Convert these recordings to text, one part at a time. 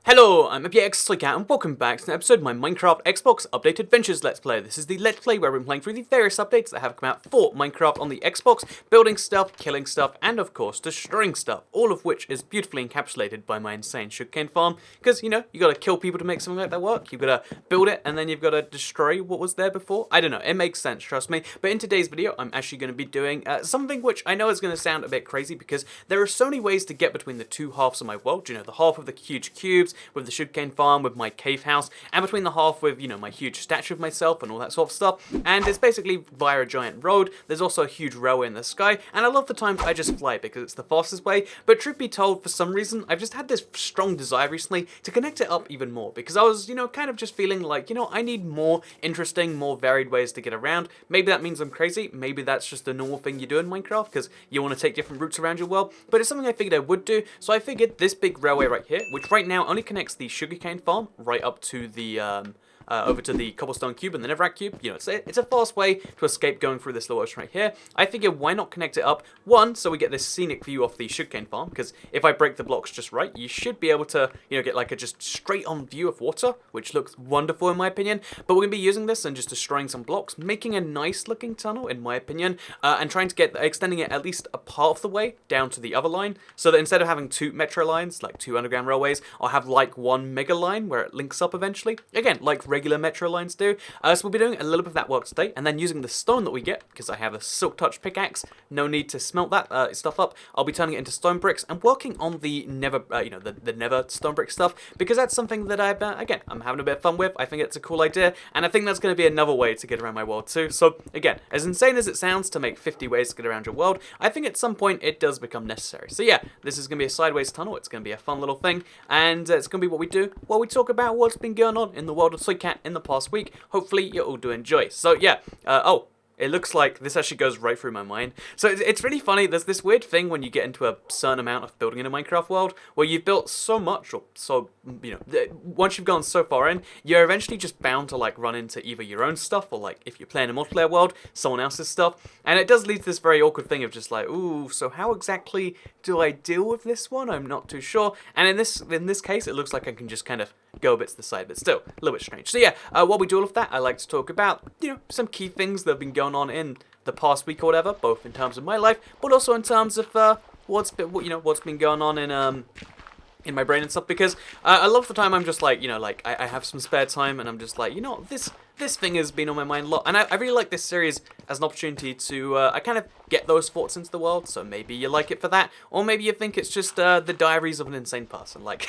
Hello, I'm FPX and welcome back to an episode of my Minecraft Xbox Update Adventures Let's Play. This is the Let's Play where we're playing through the various updates that have come out for Minecraft on the Xbox, building stuff, killing stuff, and of course destroying stuff, all of which is beautifully encapsulated by my insane sugarcane farm, because, you know, you gotta kill people to make something like that work, you've gotta build it, and then you've gotta destroy what was there before. I don't know, it makes sense, trust me, but in today's video, I'm actually gonna be doing something which I know is gonna sound a bit crazy, because there are so many ways to get between the two halves of my world, you know, the half of the huge cubes, with the sugarcane farm, with my cave house, and between the half with, you know, my huge statue of myself and all that sort of stuff. And it's basically via a giant road. There's also a huge railway in the sky, and a lot of the times I just fly because it's the fastest way. But truth be told, for some reason, I've just had this strong desire recently to connect it up even more, because I was, you know, kind of just feeling like, you know, I need more interesting, more varied ways to get around. Maybe that means I'm crazy. Maybe that's just a normal thing you do in Minecraft because you want to take different routes around your world. But it's something I figured I would do. So I figured this big railway right here, which right now only connects the sugarcane farm right up to the over to the cobblestone cube and the netherrack cube. You know, it's a fast way to escape going through this little ocean right here. I figured why not connect it up, one, so we get this scenic view off the sugarcane farm, because if I break the blocks just right, you should be able to, you know, get like a just straight on view of water, which looks wonderful in my opinion. But we're going to be using this and just destroying some blocks, making a nice looking tunnel in my opinion, and trying to get, extending it at least a part of the way down to the other line, so that instead of having two metro lines, like two underground railways, I'll have like one mega line where it links up eventually. Again, like regular metro lines do. So we'll be doing a little bit of that work today, and then using the stone that we get, because I have a silk touch pickaxe, no need to smelt that stuff up. I'll be turning it into stone bricks and working on the nether, you know, the nether stone brick stuff, because that's something that I've, again, I'm having a bit of fun with. I think it's a cool idea, and I think that's going to be another way to get around my world too. So again, as insane as it sounds to make 50 ways to get around your world, I think at some point it does become necessary. So yeah, this is going to be a sideways tunnel. It's going to be a fun little thing, and it's going to be what we do while we talk about what's been going on in the world of Soycat in the past week. Hopefully you all do enjoy. So yeah, it looks like this actually goes right through my mind. So it's really funny. There's this weird thing when you get into a certain amount of building in a Minecraft world where you've built so much, or so, you know, once you've gone so far in, you're eventually just bound to like run into either your own stuff or, like, if you're playing a multiplayer world, someone else's stuff. And it does lead to this very awkward thing of just like, ooh, so how exactly do I deal with this one? I'm not too sure. And in this case, it looks like I can just kind of go a bit to the side, but still a little bit strange. So yeah, while we do all of that, I like to talk about, you know, some key things that have been going on in the past week or whatever, both in terms of my life, but also in terms of what's been going on in my brain and stuff, because a lot of the time I'm just like, you know, like I have some spare time and I'm just like, you know, this thing has been on my mind a lot, and I really like this series as an opportunity to I kind of get those thoughts into the world. So maybe you like it for that, or maybe you think it's just the diaries of an insane person, like,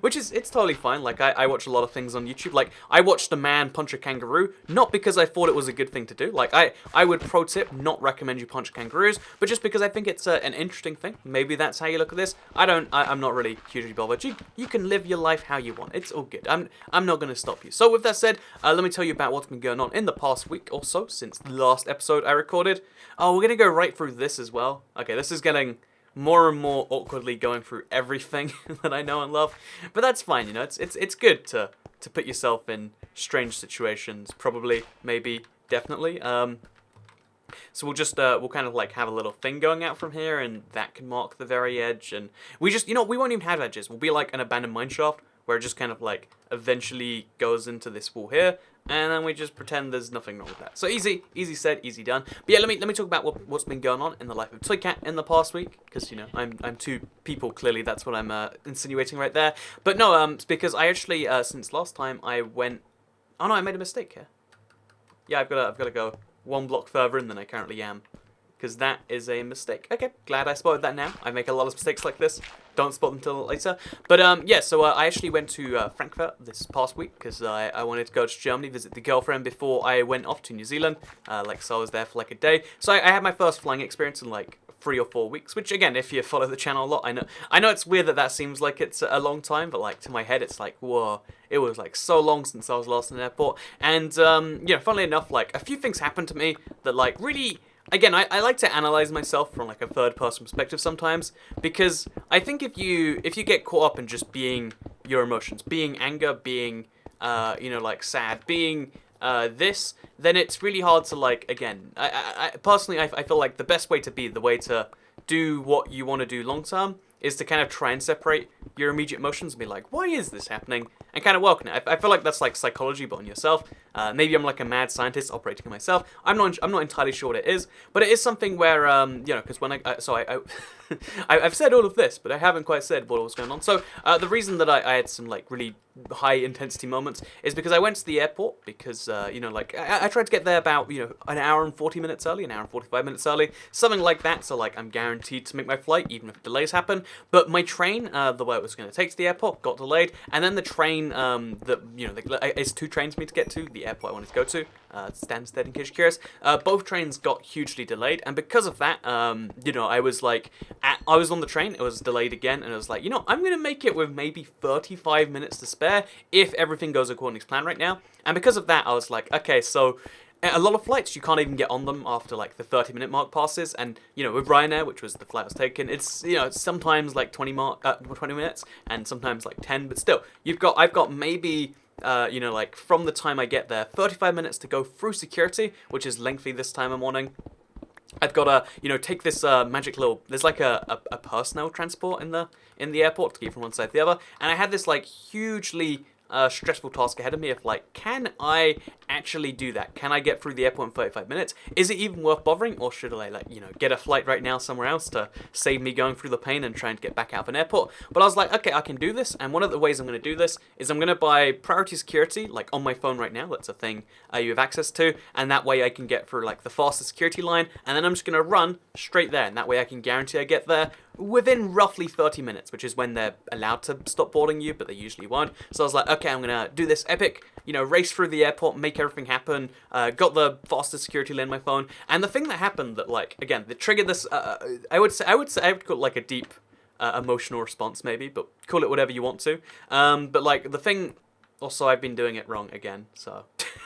which is, it's totally fine. Like I watch a lot of things on YouTube. Like I watched a man punch a kangaroo, not because I thought it was a good thing to do. Like I would pro tip not recommend you punch kangaroos, but just because I think it's an interesting thing. Maybe that's how you look at this. I'm not really hugely bothered. You can live your life how you want. It's all good. I'm not gonna stop you. So with that said, let me tell you about what's been going on in the past week or so since the last episode I recorded. Oh, we're gonna go right through this as well. Okay, this is getting more and more awkwardly going through everything that I know and love, but that's fine. You know, it's good to put yourself in strange situations. Probably, maybe, definitely. So we'll just we'll kind of like have a little thing going out from here, and that can mark the very edge. And we just, you know, we won't even have edges. We'll be like an abandoned mineshaft where it just kind of like eventually goes into this wall here, and then we just pretend there's nothing wrong with that. So easy said, easy done. But yeah, let me talk about what's been going on in the life of Toycat in the past week, because, you know, I'm two people, clearly that's what I'm insinuating right there. But no, it's because I actually since last time I went, oh no, I made a mistake here. Yeah, I've got to go one block further in than I currently am, because that is a mistake. Okay, glad I spotted that now. I make a lot of mistakes like this. Don't spot them until later. But yeah, so I actually went to Frankfurt this past week because I wanted to go to Germany, visit the girlfriend before I went off to New Zealand. So I was there for like a day. So I had my first flying experience in like 3 or 4 weeks, which again, if you follow the channel a lot, I know it's weird that seems like it's a long time, but like to my head, it's like, whoa, it was like so long since I was last in an airport. And you know, funnily enough, like a few things happened to me that like really. Again, I like to analyze myself from like a third-person perspective sometimes, because I think if you get caught up in just being your emotions, being anger, being you know, like sad, being this, then it's really hard to like, again, I personally I feel like the best way to be, the way to do what you want to do long term, is to kind of try and separate your immediate emotions and be like, why is this happening? And kind of welcome it. I feel like that's like psychology, but on yourself. Maybe I'm like a mad scientist operating on myself. I'm not entirely sure what it is, but it is something where because when I've said all of this, but I haven't quite said what was going on. So the reason that I had some like really high intensity moments is because I went to the airport because I tried to get there about an hour and 40 minutes early, an hour and 45 minutes early, something like that. So like I'm guaranteed to make my flight even if delays happen. But my train, the way it was going to take to the airport, got delayed, and then the train it's 2 trains for me to get to the airport I wanted to go to. Stansted, in case you're curious. Both trains got hugely delayed, and because of that, I was like, I was on the train, it was delayed again, and I was like, I'm gonna make it with maybe 35 minutes to spare if everything goes according to plan right now. And because of that, I was like, okay, so a lot of flights you can't even get on them after like the 30-minute mark passes, and with Ryanair, which was the flight I was taking, it's it's sometimes like 20 minutes, and sometimes like 10, but still, I've got maybe. From the time I get there, 35 minutes to go through security, which is lengthy this time of morning. I've got to, take this magic little. There's like a personnel transport in the airport to get from one side to the other, and I had this like hugely stressful task ahead of me of like, can I actually do that? Can I get through the airport in 35 minutes? Is it even worth bothering, or should I get a flight right now somewhere else to save me going through the pain and trying to get back out of an airport? But I was like, okay, I can do this, and one of the ways I'm going to do this is I'm going to buy priority security, like on my phone right now. That's a thing you have access to, and that way I can get through like the fastest security line, and then I'm just going to run straight there, and that way I can guarantee I get there within roughly 30 minutes, which is when they're allowed to stop boarding you, but they usually won't. So I was like, okay, I'm going to do this epic, race through the airport, make everything happen, got the fastest security lane on my phone, and the thing that happened that, like, again, that triggered this, I would call it like a deep emotional response maybe, but call it whatever you want to. But like, the thing, also I've been doing it wrong again, so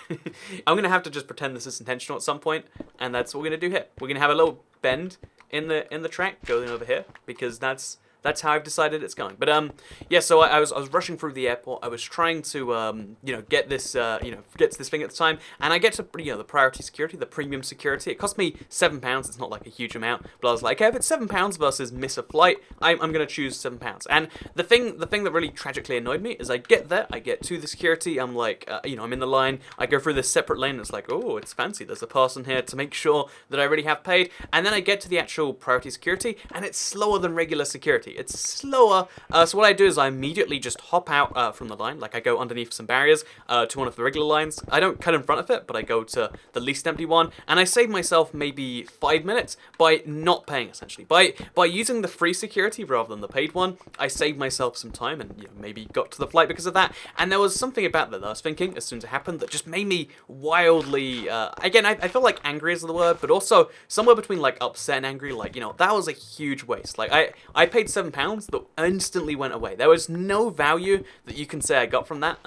I'm going to have to just pretend this is intentional at some point, and that's what we're going to do here. We're going to have a little bend in the track going over here, because that's how I've decided it's going. But yeah, so I was rushing through the airport. I was trying to get this get to this thing at the time, and I get to the priority security, the premium security. It cost me £7. It's not like a huge amount, but I was like, okay, if it's £7 versus miss a flight, I'm gonna choose £7. And the thing that really tragically annoyed me is I get there, I get to the security, I'm like, I'm in the line. I go through this separate lane. It's like, oh, it's fancy. There's a person here to make sure that I really have paid. And then I get to the actual priority security, and it's slower than regular security. It's slower, so what I do is I immediately just hop out from the line. Like, I go underneath some barriers to one of the regular lines. I don't cut in front of it, but I go to the least empty one, and I save myself maybe 5 minutes by not paying, essentially. By using the free security rather than the paid one, I saved myself some time and maybe got to the flight because of that. And there was something about that I was thinking as soon as it happened that just made me wildly, again, I feel like angry is the word, but also somewhere between like upset and angry. Like, that was a huge waste. Like, I paid £7 that instantly went away. There was no value that you can say I got from that.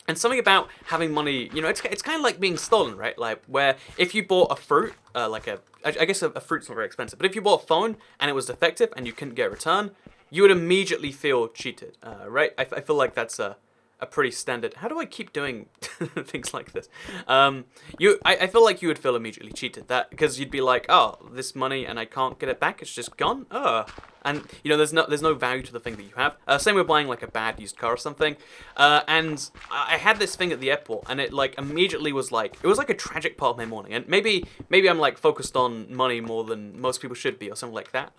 And something about having money, it's kind of like being stolen, right? Like, where if you bought a fruit, I guess a fruit's not very expensive, but if you bought a phone and it was defective and you couldn't get a return, you would immediately feel cheated, right? I feel like that's a pretty standard. How do I keep doing things like this? I feel like you would feel immediately cheated, that because you'd be like, oh, this money and I can't get it back. It's just gone. And there's no value to the thing that you have. Same with buying like a bad used car or something. And I had this thing at the airport, and it like immediately was like, it was like a tragic part of my morning. And maybe I'm like focused on money more than most people should be, or something like that.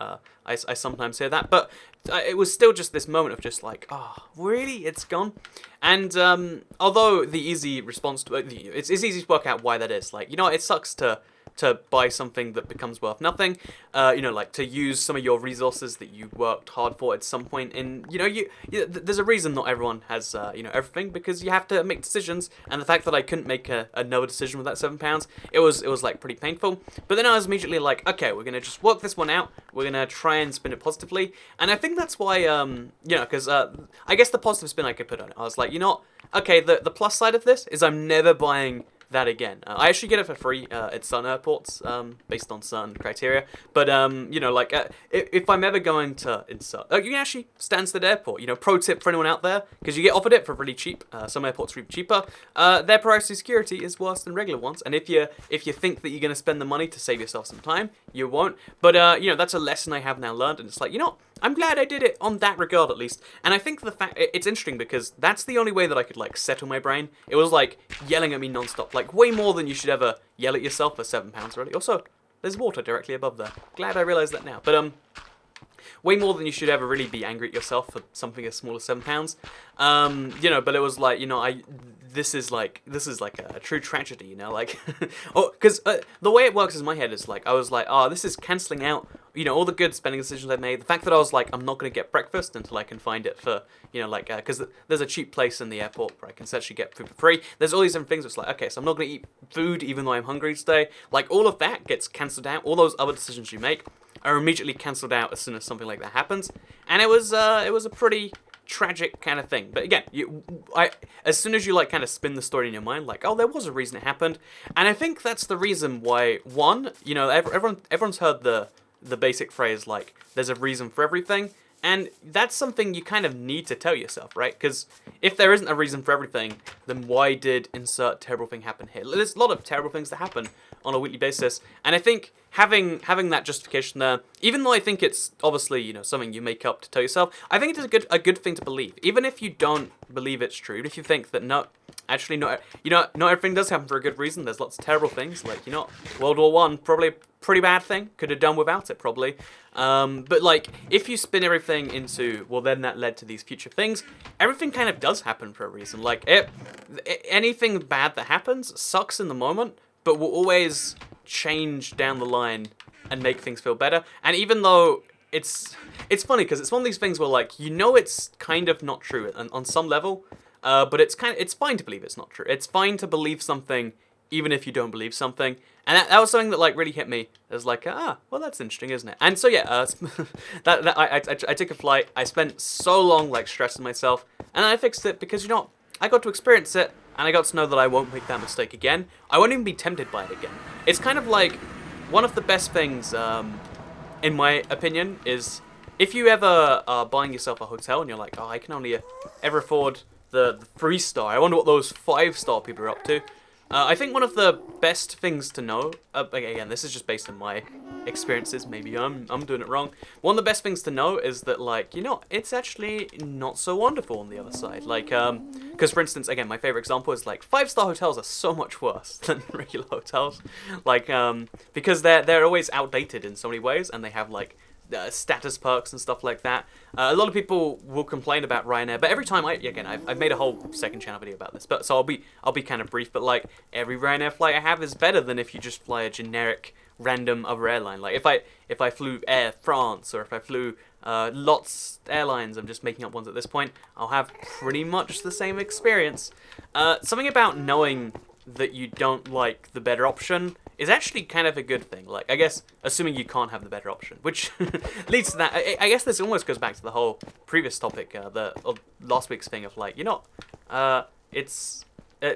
I sometimes hear that, but it was still just this moment of just like, oh, really? It's gone. And although the easy response to it's easy to work out why that is. Like, it sucks to buy something that becomes worth nothing, like to use some of your resources that you worked hard for at some point in, there's a reason not everyone has, everything, because you have to make decisions, and the fact that I couldn't make another decision with that £7, it was like pretty painful. But then I was immediately like, okay, we're gonna just work this one out, we're gonna try and spin it positively, and I think that's why, because I guess the positive spin I could put on it, I was like, okay, the plus side of this is I'm never buying that again. I actually get it for free at certain airports, based on certain criteria. But if I'm ever going to insert, you can actually Stansted Airport. Pro tip for anyone out there, because you get offered it for really cheap. Some airports are even cheaper. Their priority security is worse than regular ones, and if you think that you're going to spend the money to save yourself some time, you won't. But that's a lesson I have now learned, and it's like, I'm glad I did it on that regard at least. And I think the fact it's interesting because that's the only way that I could like settle my brain. It was like yelling at me nonstop, like way more than you should ever yell at yourself for £7 really. Also, there's water directly above there. Glad I realised that now. But way more than you should ever really be angry at yourself for something as small as £7. You know, but it was like, you know, this is like a true tragedy, you know, like, oh, because the way it works in my head is like, I was like, oh, this is cancelling out, you know, all the good spending decisions I made. The fact that I was like, I'm not going to get breakfast until I can find it for, you know, like, because there's a cheap place in the airport where I can actually get food for free. There's all these different things. It's like, okay, so I'm not going to eat food even though I'm hungry today. Like, all of that gets cancelled out. All those other decisions you make are immediately cancelled out as soon as something like that happens. And it was a pretty tragic kind of thing. But again, as soon as you like kind of spin the story in your mind, like, oh, there was a reason it happened, and I think that's the reason why. One, you know, everyone's heard the basic phrase like, "There's a reason for everything," and that's something you kind of need to tell yourself, right? Because if there isn't a reason for everything, then why did insert terrible thing happen here? There's a lot of terrible things that happen on a weekly basis, and I think having that justification there, even though I think it's obviously, you know, something you make up to tell yourself, I think it is a good thing to believe, even if you don't believe it's true. If you think that not everything does happen for a good reason. There's lots of terrible things, like, you know, World War One, probably a pretty bad thing. Could have done without it, probably. But like, if you spin everything into, well, then that led to these future things, everything kind of does happen for a reason. Like, anything bad that happens sucks in the moment, but will always change down the line and make things feel better. And even though it's funny because it's one of these things where, like, you know, it's kind of not true on some level, but it's fine to believe it's not true. It's fine to believe something even if you don't believe something. And that was something that like really hit me. It was like, well, that's interesting, isn't it? And so yeah, I took a flight. I spent so long like stressing myself, and I fixed it because, you know, I got to experience it, and I got to know that I won't make that mistake again. I won't even be tempted by it again. It's kind of like one of the best things, in my opinion, is if you ever are buying yourself a hotel and you're like, oh, I can only ever afford the 3-star. I wonder what those 5-star people are up to. I think one of the best things to know, again, this is just based on my experiences, maybe I'm doing it wrong. One of the best things to know is that, like, you know, it's actually not so wonderful on the other side. Like, because for instance, again, my favorite example is like 5-star hotels are so much worse than regular hotels. Like, because they're always outdated in so many ways, and they have like status perks and stuff like that. A lot of people will complain about Ryanair, but every time I've made a whole second channel video about this, but so I'll be kind of brief. But like, every Ryanair flight I have is better than if you just fly a generic random other airline. Like if I flew Air France, or if I flew lots airlines, I'm just making up ones at this point, I'll have pretty much the same experience. Something about knowing that you don't like the better option is actually kind of a good thing. Like, I guess, assuming you can't have the better option, which leads to that. I guess this almost goes back to the whole previous topic, of last week's thing of like, you know,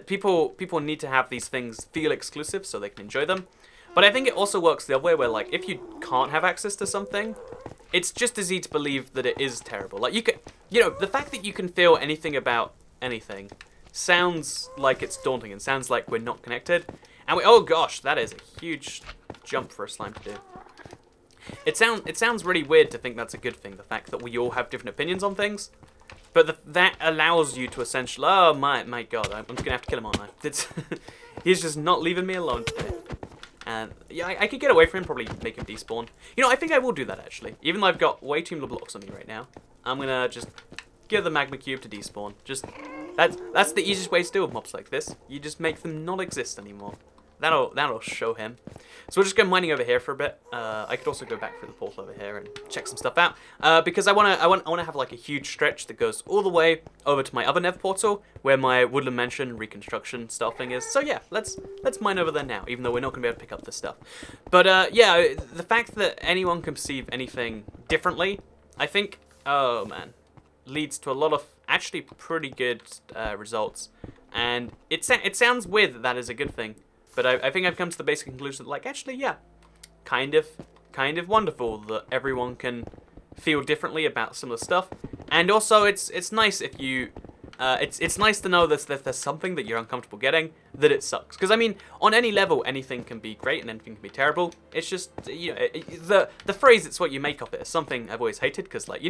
people need to have these things feel exclusive so they can enjoy them. But I think it also works the other way, where like, if you can't have access to something, it's just as easy to believe that it is terrible. Like, the fact that you can feel anything about anything sounds like it's daunting and sounds like we're not connected. And oh gosh, that is a huge jump for a slime to do. It sounds really weird to think that's a good thing, the fact that we all have different opinions on things. But that allows you to essentially, oh my god, I'm just gonna have to kill him, aren't I? He's just not leaving me alone today. And yeah, I could get away from him, probably make him despawn. You know, I think I will do that actually. Even though I've got way too many blocks on me right now, I'm gonna just give the magma cube to despawn. Just that's the easiest way to deal with mobs like this. You just make them not exist anymore. That'll show him. So we'll just go mining over here for a bit. I could also go back through the portal over here and check some stuff out. Because I wanna have like a huge stretch that goes all the way over to my other Nether portal, where my Woodland Mansion reconstruction stuff thing is. So yeah, let's mine over there now, even though we're not gonna be able to pick up this stuff. But yeah, the fact that anyone can perceive anything differently, I think, oh man, leads to a lot of actually pretty good results. And it sounds weird that is a good thing. But I think I've come to the basic conclusion that, like, actually, yeah, kind of wonderful that everyone can feel differently about similar stuff. And also, it's nice if you it's nice to know that there's something that you're uncomfortable getting, that it sucks. Because I mean, on any level, anything can be great and anything can be terrible. It's just, you know, the phrase "it's what you make of it" is something I've always hated. Because like,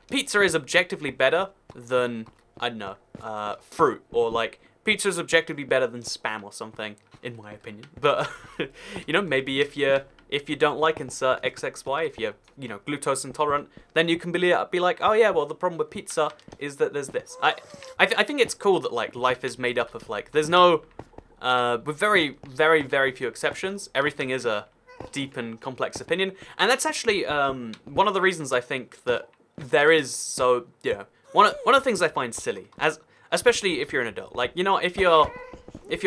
pizza is objectively better than, I don't know, fruit, or like pizza is objectively better than spam or something, in my opinion. But you know, maybe if you don't like insert XXY, if you're, you know, glucose intolerant, then you can be like, oh yeah, well the problem with pizza is that there's this. I think it's cool that like life is made up of like, there's no, with very, very, very few exceptions, everything is a deep and complex opinion. And that's actually one of the reasons I think that there is, so, you know, one of the things I find silly, especially if you're an adult. Like, you know, if you're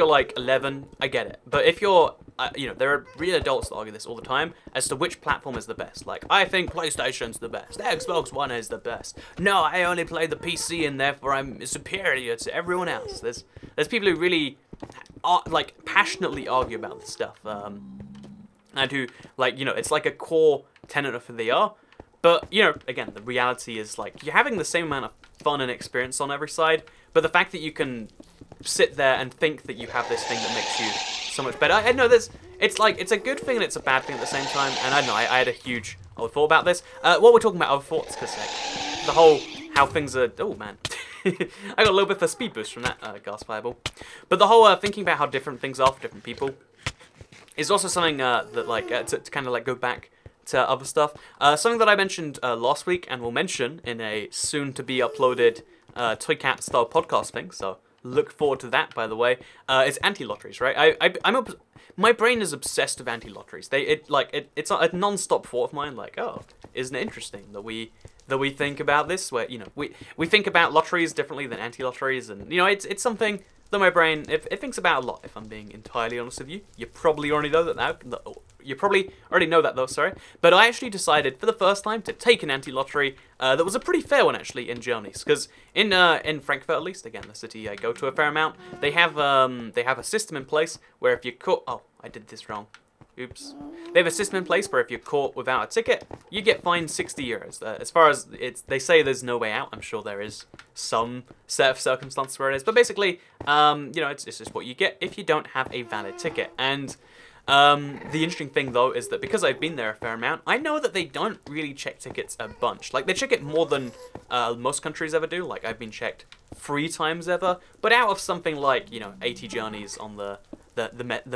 like 11, I get it. But if you're, you know, there are real adults that argue this all the time as to which platform is the best. Like, I think PlayStation's the best. Xbox One is the best. No, I only play the PC and therefore I'm superior to everyone else. There's people who really, like, passionately argue about this stuff. And who, like, you know, it's like a core tenet of who they are. But, you know, again, the reality is, like, you're having the same amount of fun and experience on every side, but the fact that you can sit there and think that you have this thing that makes you so much better. I know it's like, it's a good thing and it's a bad thing at the same time, and I don't know, I had a huge other thought about this. What we're talking about other thoughts, because, like, the whole, how things are, oh, man. I got a little bit of a speed boost from that gas fireball. But the whole thinking about how different things are for different people is also something that, like, to kind of, like, go back to other stuff. Something that I mentioned last week and will mention in a soon-to-be-uploaded Toy Cat style podcast thing, so look forward to that, by the way, is anti-lotteries, right? My brain is obsessed with anti-lotteries. It's a non-stop thought of mine, like, oh, isn't it interesting that we think about this, where, you know, we think about lotteries differently than anti-lotteries, and, you know, it's something that my brain, it thinks about a lot, if I'm being entirely honest with you. You probably already know that now. You probably already know that, though, sorry. But I actually decided, for the first time, to take an anti-lottery that was a pretty fair one, actually, in Germany. Because in Frankfurt, at least, again, the city I go to a fair amount, they have a system in place where if you're caught... Oh, I did this wrong. Oops. They have a system in place where if you're caught without a ticket, you get fined 60 euros. As far as they say there's no way out. I'm sure there is some set of circumstances where it is. But basically, you know, it's just what you get if you don't have a valid ticket. And the interesting thing, though, is that because I've been there a fair amount, I know that they don't really check tickets a bunch. Like, they check it more than most countries ever do. Like, I've been checked 3 times ever. But out of something like, you know, 80 journeys on the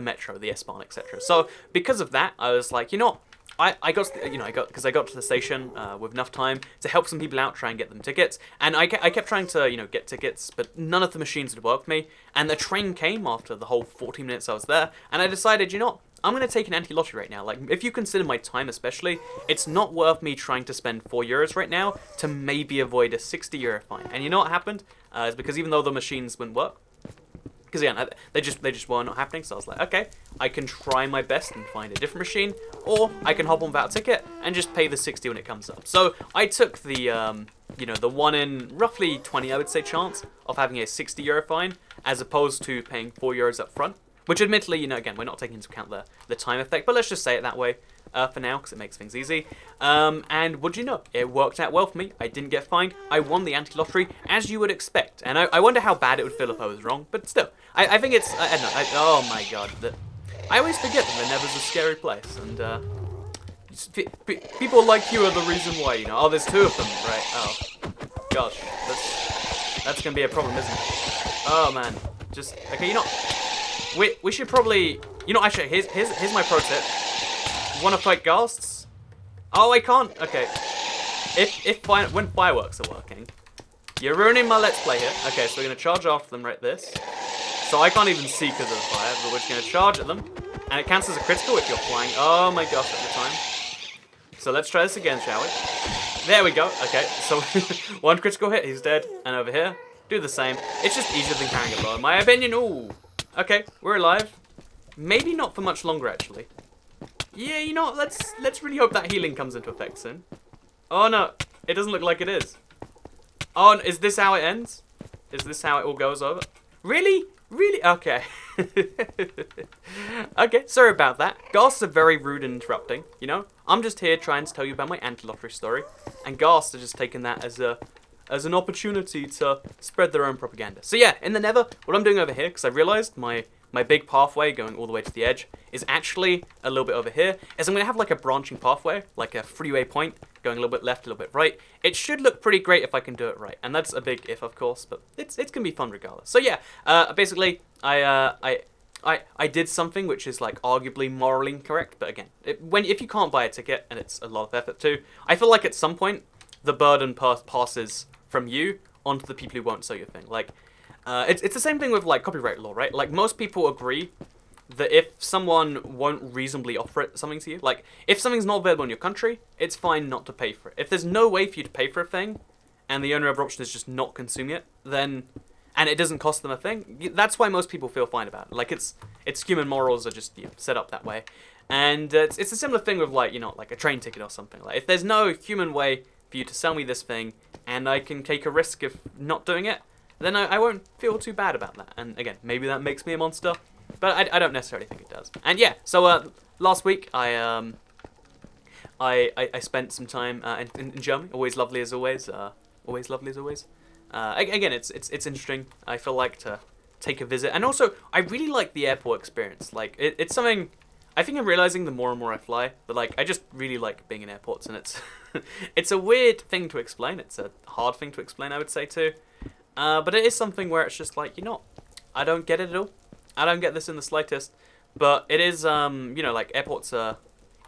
metro, the S-Bahn, etc. So because of that, I was like, you know, I got to the station with enough time to help some people out, try and get them tickets, and I kept trying to, you know, get tickets, but none of the machines would work for me. And the train came after the whole 14 minutes I was there, and I decided, you know, I'm gonna take an anti-lottery right now. Like, if you consider my time especially, it's not worth me trying to spend 4 euros right now to maybe avoid a 60 euro fine. And you know what happened? It's because even though the machines wouldn't work, because again, they just were not happening, so I was like, okay, I can try my best and find a different machine, or I can hop on without a ticket and just pay the 60 when it comes up. So I took the, you know, the 1 in roughly 20, I would say, chance of having a 60 euro fine, as opposed to paying 4 euros up front. Which admittedly, you know, again, we're not taking into account the time effect, but let's just say it that way for now, because it makes things easy. And would you know, it worked out well for me. I didn't get fined. I won the anti-lottery, as you would expect. And I wonder how bad it would feel if I was wrong, but still. I think it's, I don't know, oh my god. I always forget that the Nether's a scary place, and people like you are the reason why, you know. Oh, there's 2 of them, right? Oh, gosh, that's gonna be a problem, isn't it? Oh man, just, okay, you know, we should probably, you know, actually, here's my pro tip. Wanna fight ghasts? Oh, I can't. Okay. When fireworks are working, you're ruining my let's play here. Okay, so we're gonna charge after them right this. So I can't even see because of the fire, but we're just gonna charge at them, and it counts as a critical if you're flying. Oh my gosh, at the time. So let's try this again, shall we? There we go. Okay, so 1 critical hit, he's dead, and over here, do the same. It's just easier than carrying a bow, in my opinion. Ooh. Okay, we're alive. Maybe not for much longer, actually. Yeah, you know, let's really hope that healing comes into effect soon. Oh no, it doesn't look like it is. Oh, is this how it ends? Is this how it all goes over? Really? Really? Okay. Okay, sorry about that. Ghasts are very rude and interrupting, you know? I'm just here trying to tell you about my anti-lottery story, and Ghasts are just taking that as a as an opportunity to spread their own propaganda. So yeah, in the Nether, what I'm doing over here, because I realized my big pathway going all the way to the edge is actually a little bit over here, is I'm going to have like a branching pathway, like a freeway point, going a little bit left, a little bit right. It should look pretty great if I can do it right, and that's a big if, of course, but it's going to be fun regardless. So yeah, basically, I did something which is like arguably morally incorrect, but again, if you can't buy a ticket, and it's a lot of effort too, I feel like at some point, the burden passes from you onto the people who won't sell your thing. Like, it's the same thing with like copyright law, right? Like most people agree that if someone won't reasonably offer it something to you, like if something's not available in your country, it's fine not to pay for it. If there's no way for you to pay for a thing, and the only other option is just not consume it, then and it doesn't cost them a thing, that's why most people feel fine about it. Like it's human morals are just set up that way, and it's a similar thing with like like a train ticket or something. Like if there's no human way for you to sell me this thing, and I can take a risk of not doing it, then I won't feel too bad about that. And again, maybe that makes me a monster, but I don't necessarily think it does. And yeah, so last week I spent some time in Germany. Always lovely as always. Always lovely as always. Again, it's interesting. I feel like to take a visit, and also I really like the airport experience. Like it's something I think I'm realizing the more and more I fly, that like I just really like being in airports, and it's it's a weird thing to explain. It's a hard thing to explain, I would say too. But it is something where it's just like, I don't get it at all. I don't get this in the slightest. But it is, like airports are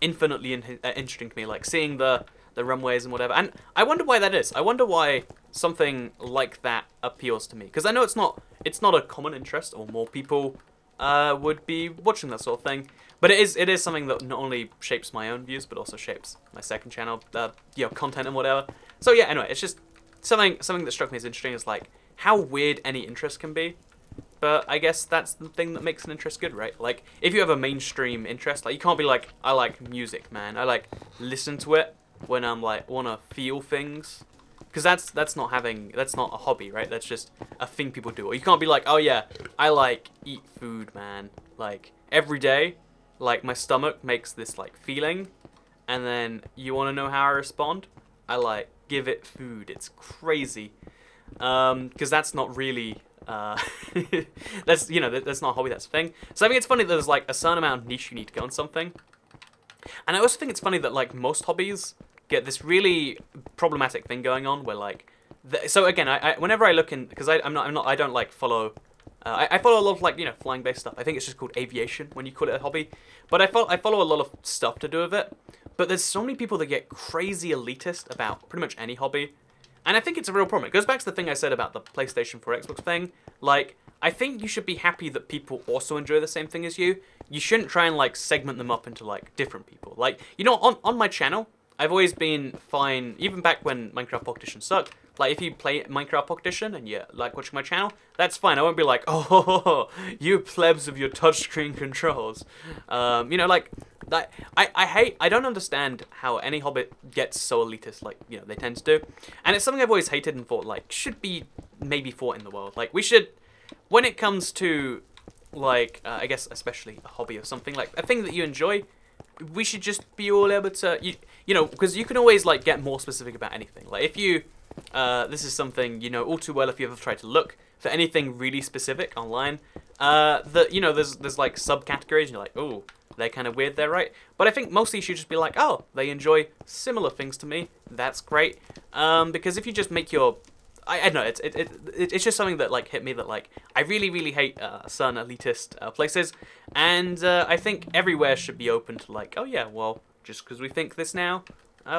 infinitely interesting to me. Like seeing the runways and whatever. And I wonder why that is. I wonder why something like that appeals to me. Because I know it's not a common interest, or more people would be watching that sort of thing. But it is something that not only shapes my own views, but also shapes my second channel, content and whatever. So yeah, anyway, it's just something that struck me as interesting is like how weird any interest can be. But I guess that's the thing that makes an interest good, right? Like if you have a mainstream interest, like you can't be like, I like music, man. I like listen to it when I'm like wanna feel things. Because that's not a hobby, right? That's just a thing people do. Or you can't be like, oh yeah, I like eat food, man. Like every day, like my stomach makes this like feeling, and then you want to know how I respond? I like give it food. It's crazy, because that's not really that's not a hobby. That's a thing. So I think it's funny that there's like a certain amount of niche you need to go on something, and I also think it's funny that like most hobbies get this really problematic thing going on where like so again I whenever I look in, because I don't like follow I follow a lot of like flying based stuff. I think it's just called aviation when you call it a hobby, but I follow a lot of stuff to do with it. But there's so many people that get crazy elitist about pretty much any hobby, and I think it's a real problem. It goes back to the thing I said about the PlayStation 4 Xbox thing. Like I think you should be happy that people also enjoy the same thing as you. You shouldn't try and like segment them up into like different people. Like on my channel, I've always been fine, even back when Minecraft Pocket Edition sucked. Like, if you play Minecraft Pocket Edition and you like watching my channel, that's fine. I won't be like, oh, you plebs of your touchscreen controls. I don't understand how any Hobbit gets so elitist, like, they tend to do. And it's something I've always hated and thought, like, should be maybe fought in the world. Like, we should, when it comes to, like, I guess especially a hobby or something, like, a thing that you enjoy, we should just be all able to, because you can always, like, get more specific about anything. Like, if you, this is something you know all too well if you ever try to look for anything really specific online, that, there's like, subcategories, and you're like, oh, they're kind of weird there, right? But I think mostly you should just be like, oh, they enjoy similar things to me, that's great. Because if you just make your, I don't know, it's just something that, like, hit me that, like, I really, really hate certain elitist places, and I think everywhere should be open to, like, oh yeah, well, just because we think this now,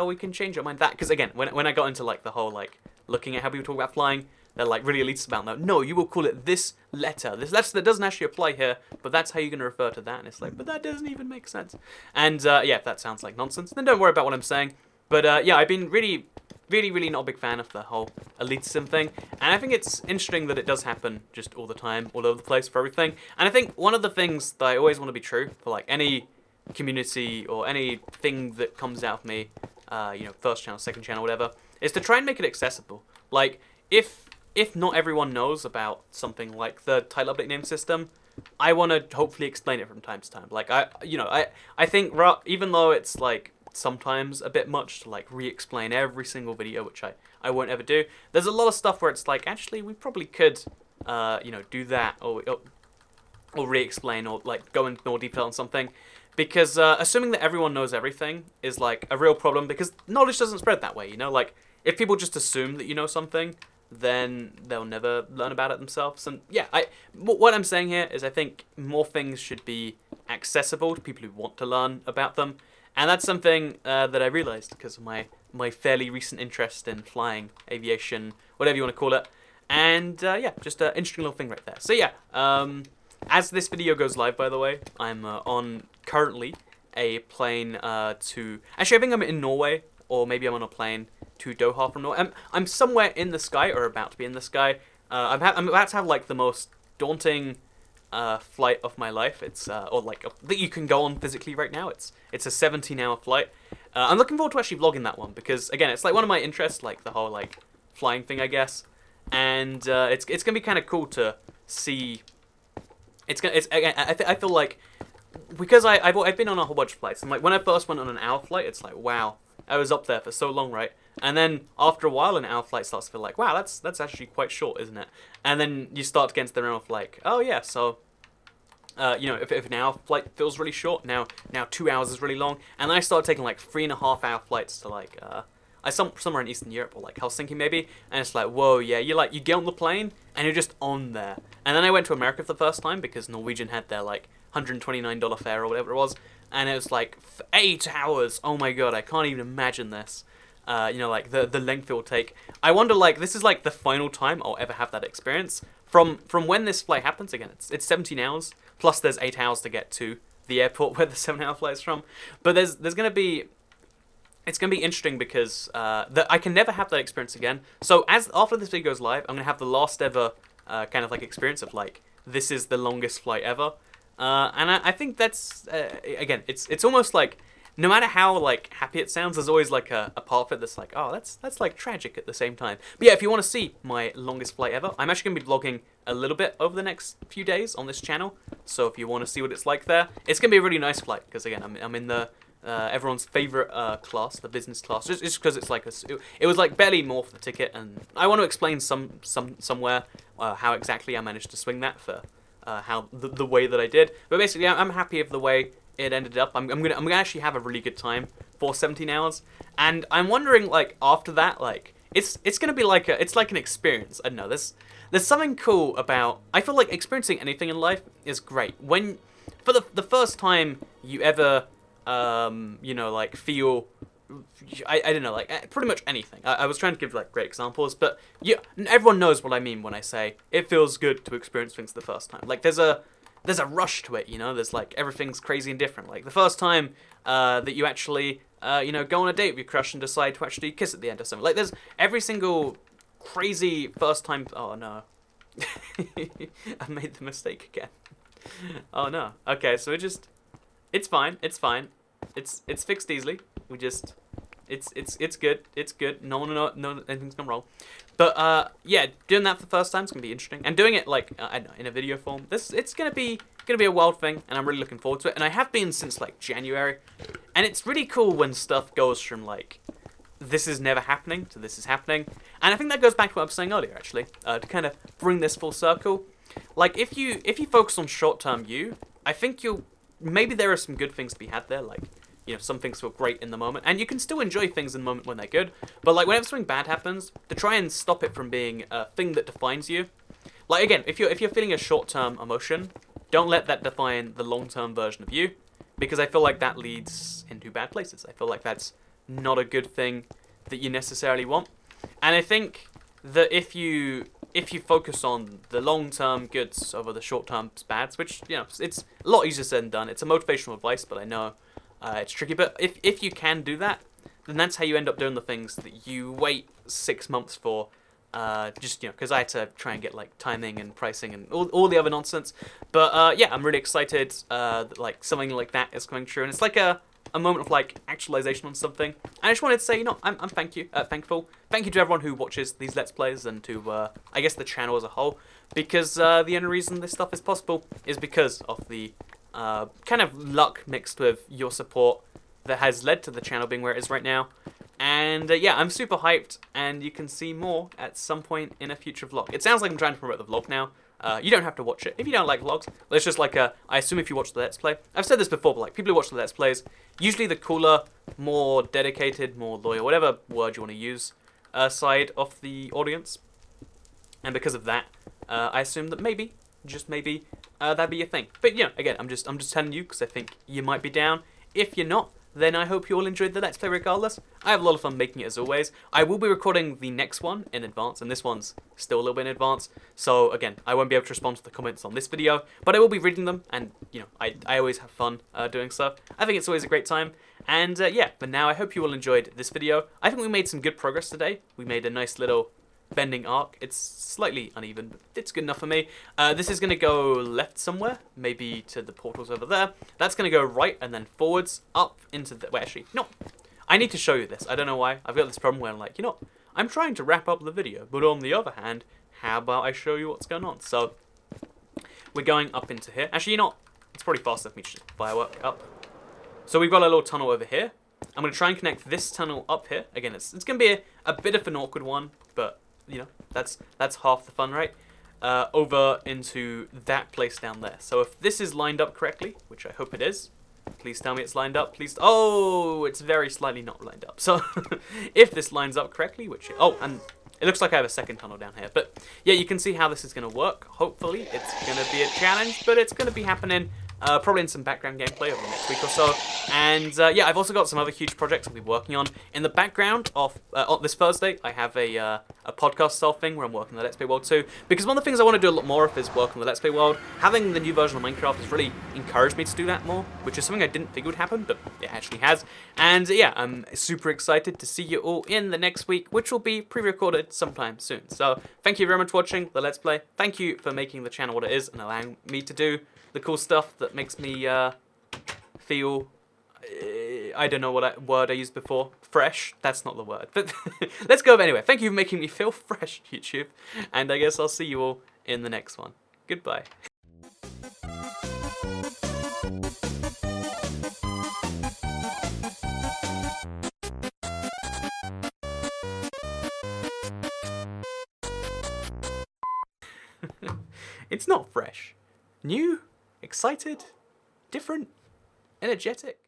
we can change our mind. That, because again, when I got into, like, the whole, like, looking at how people talk about flying, they're, like, really elitist about that. No, you will call it this letter that doesn't actually apply here, but that's how you're going to refer to that, and it's like, but that doesn't even make sense. And, yeah, if that sounds like nonsense, then don't worry about what I'm saying. But, yeah, I've been really, really not a big fan of the whole elitism thing, and I think it's interesting that it does happen just all the time, all over the place for everything. And I think one of the things that I always want to be true for, like, any community or anything that comes out of me, first channel, second channel, whatever, is to try and make it accessible. Like, if not everyone knows about something like the title update name system, I want to hopefully explain it from time to time. Like, I think even though it's, like, sometimes a bit much to, like, re-explain every single video, which I won't ever do. There's a lot of stuff where it's like, actually, we probably could, do that, or re-explain, or like go into more detail on something, because assuming that everyone knows everything is like a real problem, because knowledge doesn't spread that way, like if people just assume that you know something, then they'll never learn about it themselves. And yeah, what I'm saying here is I think more things should be accessible to people who want to learn about them, and that's something that I realized because of my fairly recent interest in flying, aviation, whatever you want to call it. And yeah, just an interesting little thing right there. So yeah, as this video goes live, by the way, I'm on currently a plane to... Actually, I think I'm in Norway, or maybe I'm on a plane to Doha from Norway. I'm somewhere in the sky, or about to be in the sky. I'm about to have like the most daunting flight of my life. It's or like that you can go on physically right now. It's a 17-hour flight. I'm looking forward to actually vlogging that one because again, it's like one of my interests, like the whole like flying thing, I guess. And it's gonna be kind of cool to see. I feel like because I've been on a whole bunch of flights, and like when I first went on an hour flight, it's like wow, I was up there for so long, right? And then after a while, an hour flight starts to feel like wow, that's actually quite short, isn't it? And then you start to get into the realm of like, oh yeah, so if an hour flight feels really short, now 2 hours is really long, and then I started taking like 3.5-hour flights to like somewhere in Eastern Europe or like Helsinki maybe, and it's like whoa, yeah, you get on the plane and you're just on there. And then I went to America for the first time because Norwegian had their like $129 fare or whatever it was, and it was like 8 hours. Oh my god, I can't even imagine this. Like the length it will take. I wonder, like, this is like the final time I'll ever have that experience. From when this flight happens again, it's 17 hours plus there's 8 hours to get to the airport where the 7-hour flight is from. But there's gonna be. It's gonna be interesting because I can never have that experience again. So after this video goes live, I'm gonna have the last ever kind of like experience of like this is the longest flight ever, and I think that's again it's almost like no matter how like happy it sounds, there's always like a part of it that's like oh that's like tragic at the same time. But yeah, if you want to see my longest flight ever, I'm actually gonna be vlogging a little bit over the next few days on this channel. So if you want to see what it's like there, it's gonna be a really nice flight because again I'm in the everyone's favorite class, the business class, just because it's like it was like barely more for the ticket, and I want to explain somewhere how exactly I managed to swing that for how the way that I did. But basically, I'm happy of the way it ended up. I'm gonna actually have a really good time for 17 hours, and I'm wondering like after that, like it's gonna be like it's like an experience. I don't know. There's something cool about. I feel like experiencing anything in life is great when for the first time you ever. Like feel, I don't know, like pretty much anything. I was trying to give like great examples, but yeah, everyone knows what I mean when I say it feels good to experience things the first time. Like there's a rush to it, there's like everything's crazy and different. Like the first time that you actually, go on a date with your crush and decide to actually kiss at the end or something. Like there's every single crazy first time. Oh no, I made the mistake again. Oh no. Okay, so it's fine. It's fixed easily. It's good. No, anything's gone wrong. But yeah, doing that for the first time is gonna be interesting, and doing it like I don't know, in a video form. It's gonna be a wild thing, and I'm really looking forward to it. And I have been since like January, and it's really cool when stuff goes from like this is never happening to this is happening. And I think that goes back to what I was saying earlier, actually, to kind of bring this full circle. Like if you focus on short-term I think maybe there are some good things to be had there, like, some things feel great in the moment, and you can still enjoy things in the moment when they're good, but, like, whenever something bad happens, to try and stop it from being a thing that defines you. Like, again, if you're feeling a short-term emotion, don't let that define the long-term version of you, because I feel like that leads into bad places. I feel like that's not a good thing that you necessarily want, and I think that if you focus on the long-term goods over the short-term bads, which, it's a lot easier said than done. It's a motivational advice, but I know it's tricky. But if you can do that, then that's how you end up doing the things that you wait 6 months for, just, because I had to try and get, like, timing and pricing and all the other nonsense. But, yeah, I'm really excited that, like, something like that is coming true. And it's like a moment of like actualization on something. And I just wanted to say, I'm thankful. Thank you to everyone who watches these Let's Plays and to, I guess, the channel as a whole. Because the only reason this stuff is possible is because of the kind of luck mixed with your support that has led to the channel being where it is right now. And yeah, I'm super hyped, and you can see more at some point in a future vlog. It sounds like I'm trying to promote the vlog now. You don't have to watch it if you don't like vlogs. It's just like I assume if you watch the Let's Play. I've said this before, but like people who watch the Let's Plays, usually the cooler, more dedicated, more loyal, whatever word you want to use, side of the audience. And because of that, I assume that maybe, just maybe, that'd be a thing. But you know, again, I'm just telling you because I think you might be down. If you're not, then I hope you all enjoyed the Let's Play regardless. I have a lot of fun making it as always. I will be recording the next one in advance, and this one's still a little bit in advance. So again, I won't be able to respond to the comments on this video, but I will be reading them, and you know, I always have fun doing stuff. I think it's always a great time. And yeah, but now I hope you all enjoyed this video. I think we made some good progress today. We made a nice little bending arc. It's slightly uneven, but it's good enough for me. This is going to go left somewhere, maybe to the portals over there. That's going to go right and then forwards, up into the... Wait, actually, no. I need to show you this. I don't know why. I've got this problem where I'm like, you know, I'm trying to wrap up the video, but on the other hand, how about I show you what's going on? So, we're going up into here. Actually, you know what? It's probably faster for me to just firework up. So we've got a little tunnel over here. I'm going to try and connect this tunnel up here. Again, it's going to be a bit of an awkward one, but... you know, that's half the fun, right? Over into that place down there. So if this is lined up correctly, which I hope it is, please tell me it's lined up, please. Oh, it's very slightly not lined up. So if this lines up correctly, which, oh, and it looks like I have a second tunnel down here. But yeah, you can see how this is going to work. Hopefully it's going to be a challenge, but it's going to be happening probably in some background gameplay over the next week or so. And yeah, I've also got some other huge projects I'll be working on. In the background of this Thursday, I have a podcast style thing where I'm working on the Let's Play World 2. Because one of the things I want to do a lot more of is work on the Let's Play World. Having the new version of Minecraft has really encouraged me to do that more, which is something I didn't think would happen, but it actually has. And yeah, I'm super excited to see you all in the next week, which will be pre-recorded sometime soon. So thank you very much for watching the Let's Play. Thank you for making the channel what it is and allowing me to do the cool stuff that makes me feel, I don't know what word I used before, fresh. That's not the word, but let's go anyway. Thank you for making me feel fresh, YouTube, and I guess I'll see you all in the next one. Goodbye. It's not fresh. New, excited, different, energetic.